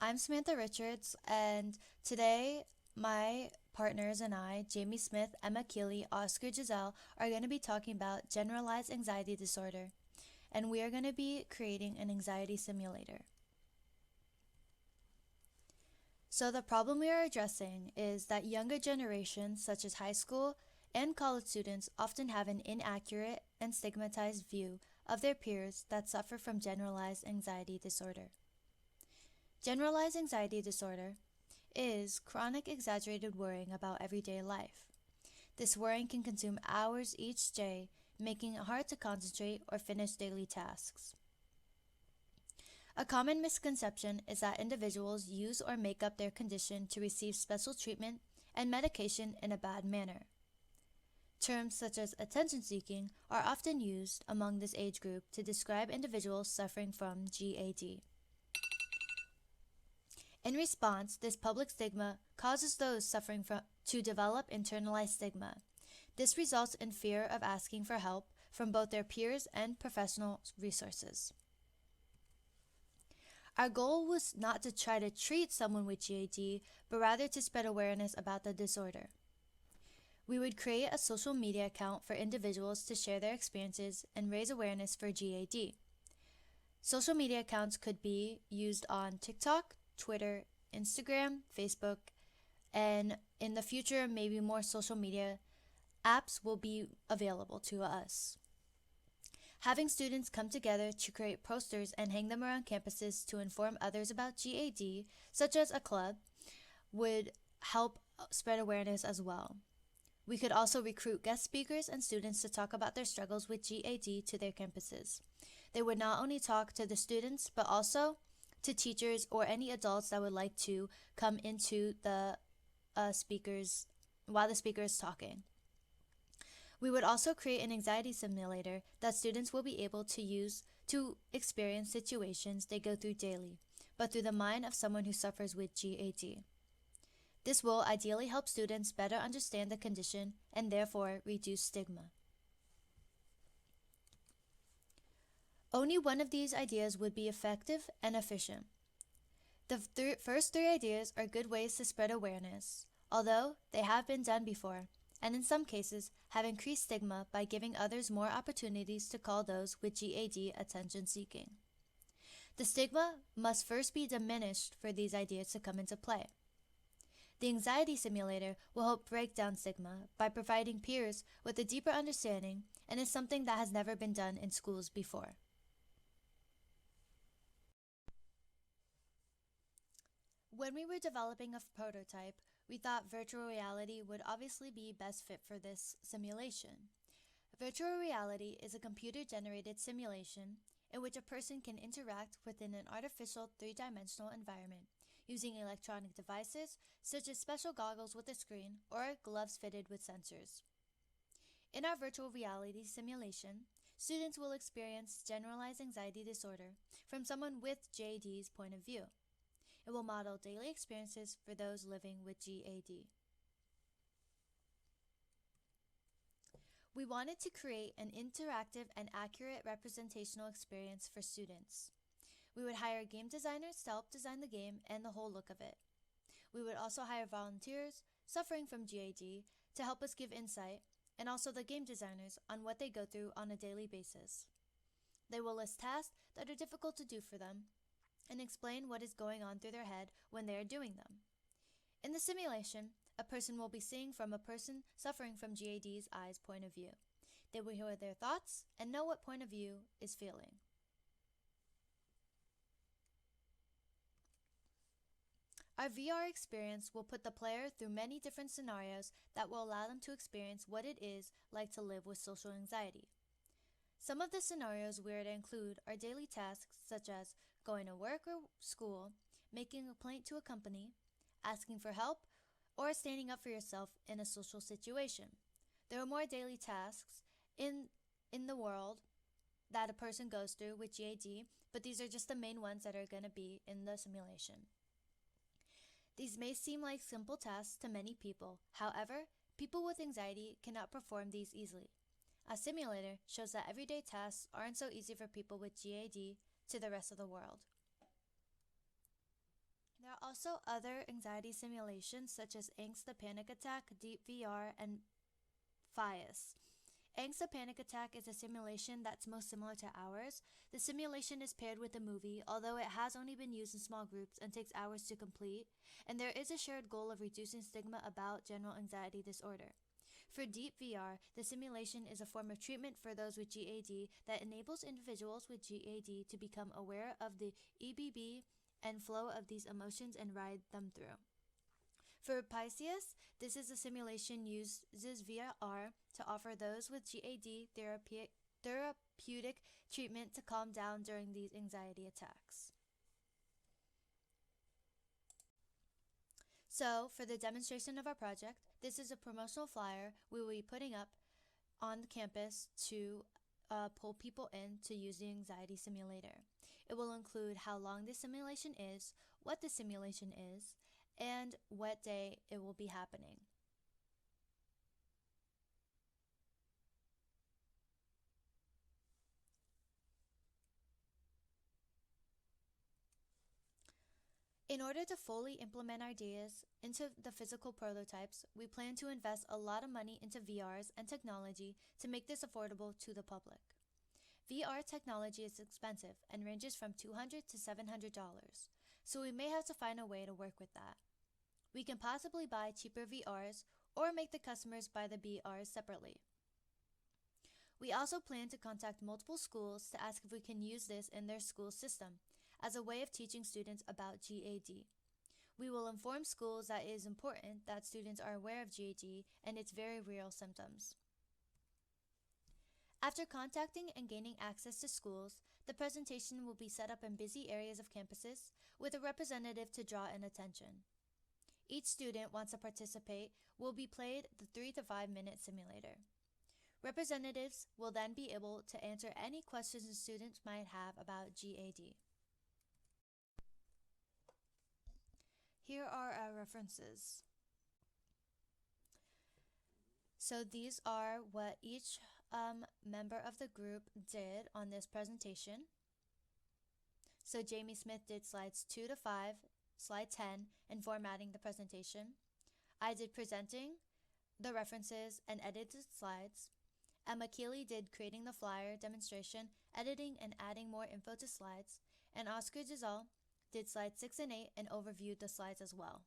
I'm Samantha Richards, and today my partners and I, Jamie Smith, Emma Keeley, Oscar Giselle, are going to be talking about generalized anxiety disorder, and we are going to be creating an anxiety simulator. So, the problem we are addressing is that younger generations, such as high school and college students, often have an inaccurate and stigmatized view of their peers that suffer from generalized anxiety disorder. Generalized anxiety disorder is chronic exaggerated worrying about everyday life. This worrying can consume hours each day, making it hard to concentrate or finish daily tasks. A common misconception is that individuals use or make up their condition to receive special treatment and medication in a bad manner. Terms such as attention seeking are often used among this age group to describe individuals suffering from GAD. In response, this public stigma causes those suffering from to develop internalized stigma. This results in fear of asking for help from both their peers and professional resources. Our goal was not to try to treat someone with GAD, but rather to spread awareness about the disorder. We would create a social media account for individuals to share their experiences and raise awareness for GAD. Social media accounts could be used on TikTok, Twitter, Instagram, Facebook, and in the future, maybe more social media apps will be available to us. Having students come together to create posters and hang them around campuses to inform others about GAD, such as a club, would help spread awareness as well. We could also recruit guest speakers and students to talk about their struggles with GAD to their campuses. They would not only talk to the students, but also to teachers or any adults that would like to come into the speakers while the speaker is talking. We would also create an anxiety simulator that students will be able to use to experience situations they go through daily, but through the mind of someone who suffers with GAD. This will ideally help students better understand the condition and therefore reduce stigma. Only one of these ideas would be effective and efficient. The first three ideas are good ways to spread awareness, although they have been done before, and in some cases have increased stigma by giving others more opportunities to call those with GAD attention seeking. The stigma must first be diminished for these ideas to come into play. The anxiety simulator will help break down stigma by providing peers with a deeper understanding and is something that has never been done in schools before. When we were developing a prototype, we thought virtual reality would obviously be best fit for this simulation. Virtual reality is a computer-generated simulation in which a person can interact within an artificial three-dimensional environment using electronic devices such as special goggles with a screen or gloves fitted with sensors. In our virtual reality simulation, students will experience generalized anxiety disorder from someone with GAD's point of view. It will model daily experiences for those living with GAD. We wanted to create an interactive and accurate representational experience for students. We would hire game designers to help design the game and the whole look of it. We would also hire volunteers suffering from GAD to help us give insight, and also the game designers on what they go through on a daily basis. They will list tasks that are difficult to do for them and explain what is going on through their head when they are doing them. In the simulation, a person will be seeing from a person suffering from GAD's eyes point of view. They will hear their thoughts and know what point of view is feeling. Our VR experience will put the player through many different scenarios that will allow them to experience what it is like to live with social anxiety. Some of the scenarios we are to include are daily tasks such as going to work or school, making a complaint to a company, asking for help, or standing up for yourself in a social situation. There are more daily tasks in the world that a person goes through with GAD, but these are just the main ones that are going to be in the simulation. These may seem like simple tasks to many people. However, people with anxiety cannot perform these easily. A simulator shows that everyday tasks aren't so easy for people with GAD to the rest of the world. also other anxiety simulations such as Angst the Panic Attack, Deep VR, and FIAS. Angst the Panic Attack is a simulation that's most similar to ours. The simulation is paired with a movie, although it has only been used in small groups and takes hours to complete, and there is a shared goal of reducing stigma about general anxiety disorder. For Deep VR, the simulation is a form of treatment for those with GAD that enables individuals with GAD to become aware of the EBB and flow of these emotions and ride them through. For Pisces, this is a simulation uses VR to offer those with GAD therapeutic treatment to calm down during these anxiety attacks. So, for the demonstration of our project, this is a promotional flyer we will be putting up on the campus to pull people in to use the anxiety simulator. It will include how long the simulation is, what the simulation is, and what day it will be happening. In order to fully implement our ideas into the physical prototypes, we plan to invest a lot of money into VRs and technology to make this affordable to the public. VR technology is expensive and ranges from $200 to $700, so we may have to find a way to work with that. We can possibly buy cheaper VRs or make the customers buy the VRs separately. We also plan to contact multiple schools to ask if we can use this in their school system as a way of teaching students about GAD. We will inform schools that it is important that students are aware of GAD and its very real symptoms. After contacting and gaining access to schools, the presentation will be set up in busy areas of campuses with a representative to draw in attention. Each student wants to participate will be played the 3 to 5 minute simulator. Representatives will then be able to answer any questions the students might have about GAD. Here are our references. So these are what each member of the group did on this presentation. So Jamie Smith did slides 2 to 5, slide 10, and formatting the presentation. I did presenting, the references, and edited slides. Emma Keeley did creating the flyer, demonstration, editing, and adding more info to slides. And Oscar Giselle did slides 6 and 8 and overviewed the slides as well.